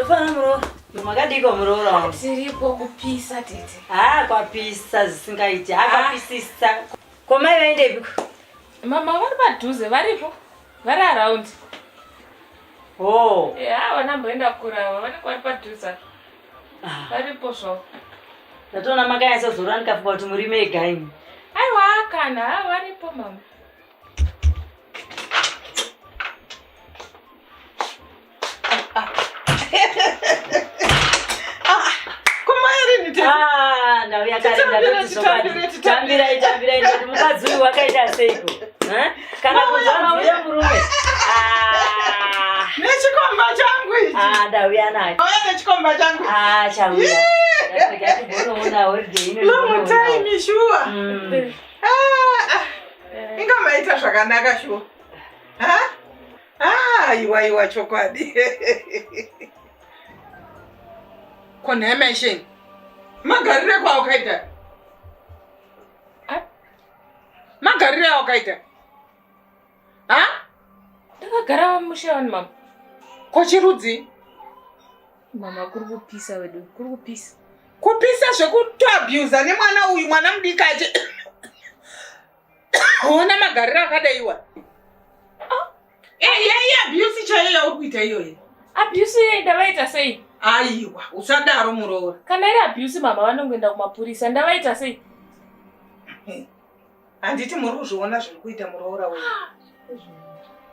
Ndofana Murora. Makadiko Murora. Tiripo kupisa tete. Kwapisa zisingaiti. Kwapisisa. Komai vaendepiko? Mama vari padhuze varipo. Vari around. Oh. Vanamboenda kurava vari padhuze. Varipo zvo. Ndatoona makaisa zora ndikafunga kuti muri mega imi. Aiwa kana varipo mama. Ndauya kare ndakati tambira ndoti mukadzi uyu wakaita seiko. Kana kuzama murume. Nechikomba changu ichi. Ndauya naye. Auya nechikomba changu. Chauya. Ndakati holiday ino. Long time sure. Inga maita zvakanaka sure. Iwa chokwadi. Connection. Magarire kwa wakaita. Magarire wakaita. Ndakagara mushani mama. Kochirudzi. Mama kuri kupisa wedu, kuri kupisa. Kupisa zvekuto abuse nemwana uyu mwana mudikaje. Ona magarire akadaiwa. Abuse chaiyo ukuita iyoyo. Abuse ndavaita sei? Aiwa, usadaro Murora. Kana iri abuse mama vanongoenda kumapurisa ndavaita sei? Handiti muri kuzviona zviri kuita Murora wewe.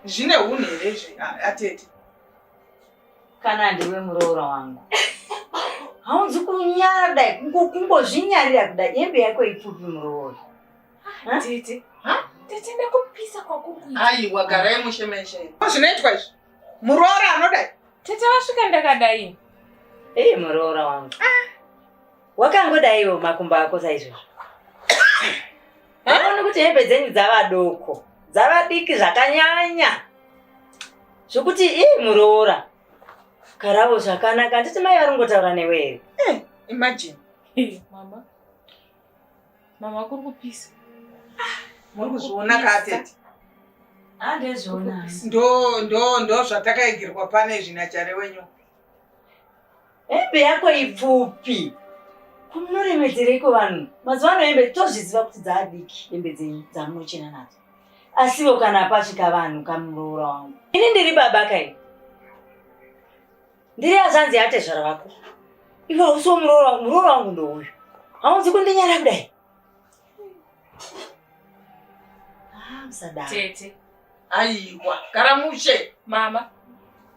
Zvine unhere atete. Kana ndiwe Murora wangu. Haunzi kunyara kudai, kungozvinyarira kudai, hembe yako ipfupi Murora. Tete. Tete ndakupisa kwakukuita. Aiwa, garai mushemeshe. Zvinoitwa izvi. Murora anodai. Tete vasvika ndakadai. Murora wangu. Wakangodaiwo makumbo ako saizvozvo. Unoona kuti hembe dzenyu dzavadoko. Dzavadiki zvakanyanya. Zvokuti Murora. Karawo zvakanaka. Handiti mai varingotaura newe here. Imagine. Mama. Mama kuri kupisa. Muri kuzviona katete. Handezviona. Ndo zvatakaigirwa pane zvinachare wenyu. Hembe yako ipfupi. Kunoremedzereiko vanhu? Mazuva ano hembe tozviziva kuti dzadiki hembe dzamunochena nadzo. Asiwo kana pasvika vanhu kaMurora wangu. Ini ndiri baba kai. Ndiri azanzi atezvara vako. Iwe hausiwo Murora wangu ndouyu. Haunzi kundinyara kudai. Musadaro. Tete. Aiwa, karamushe. Mama.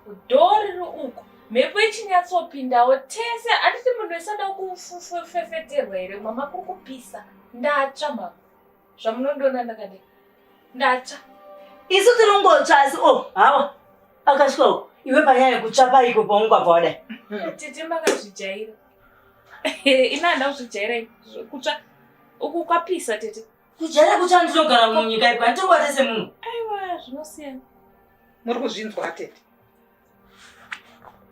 Udori uko. Mhepo ichinyatsopindawo tese handiti munhu isada kufefeterwa here mama kuri kupisa. Ndatsva mama. Zvamunondiona ndakadai. Ndatsva. Isu tinongotsva asi hawa. Akasvika uko. Iwe panyaya yekutsva paiko paungabva wadai. Tete makazvijaira. Ina handa kuzvijaira kutsva. Uku kwapisa tete. Kujaira kutsva ndinogara munyika ipa ndingwate semunhu. Aiwa zvinosiyana. Muri kuzvinzwa atete.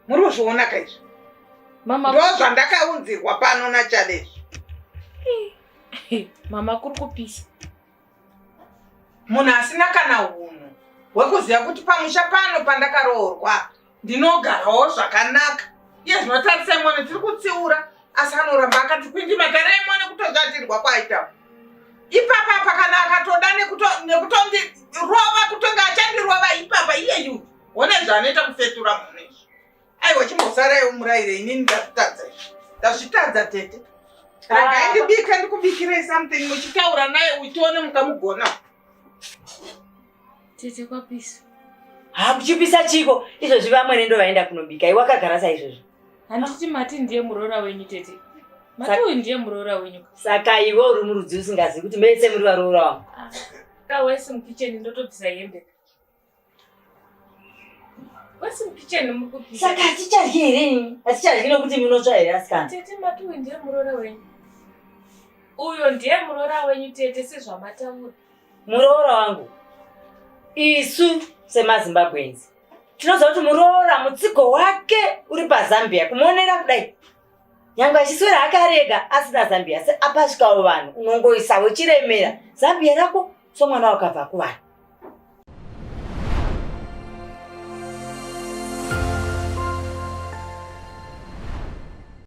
Muri kuzviona kaizvi. Mama ndo zvandakaunzirwa pano nachalezvi. Mama kuri kupisa. Munhu asina kana unhu wekuziva kuti pamusha pano pandakaroorwa ndinogarawo zvakanaka. Iye zvinotarisa imwe tiri kutsiura asi anoramba akati kwindimagara imwe kutozvatirwa kwaita. Ipapa kana akatoda nekutondirova kutonga achandirova ipapa iyeyu. One zvanoita kufetura munhu izvi. Aiwa chimbosarayo murayire inini ndazvitadza tete. Regai ndibike ndikubikirei something muchitaura naye utione mukamugona. Tete kwapisa. Kuchipisa chiko izvozvi vamwe nendo vaenda kunobika. Iwe wakagara saizvozvo. Handiti mati ndiye Murora wenyu tete. Mati uyu ndiye Murora wenyu. Saka iwe uri murudzi usingazivi kuti mese muri varoora wangu. Wese mukitchen ndotobvisa hembe. Wese mukitchen mukubvisa. Saka tichadyi here? Atichadyi nokuti munotsva here asikana. Tete mati uyu ndiye Murora wenyu. Uyo ndiye Murora wenyu tete sezvamataura. Murora wangu. Isu semaZimbabwenzi tinoziva kuti Murora mutsigo wake uri paZambia kumuonera kudai. Nyangwe achiswera akarega asina Zambia asi apasvikawo vanhu unongoisawo chiremera Zambia rako somwana wakabva kuvanhu.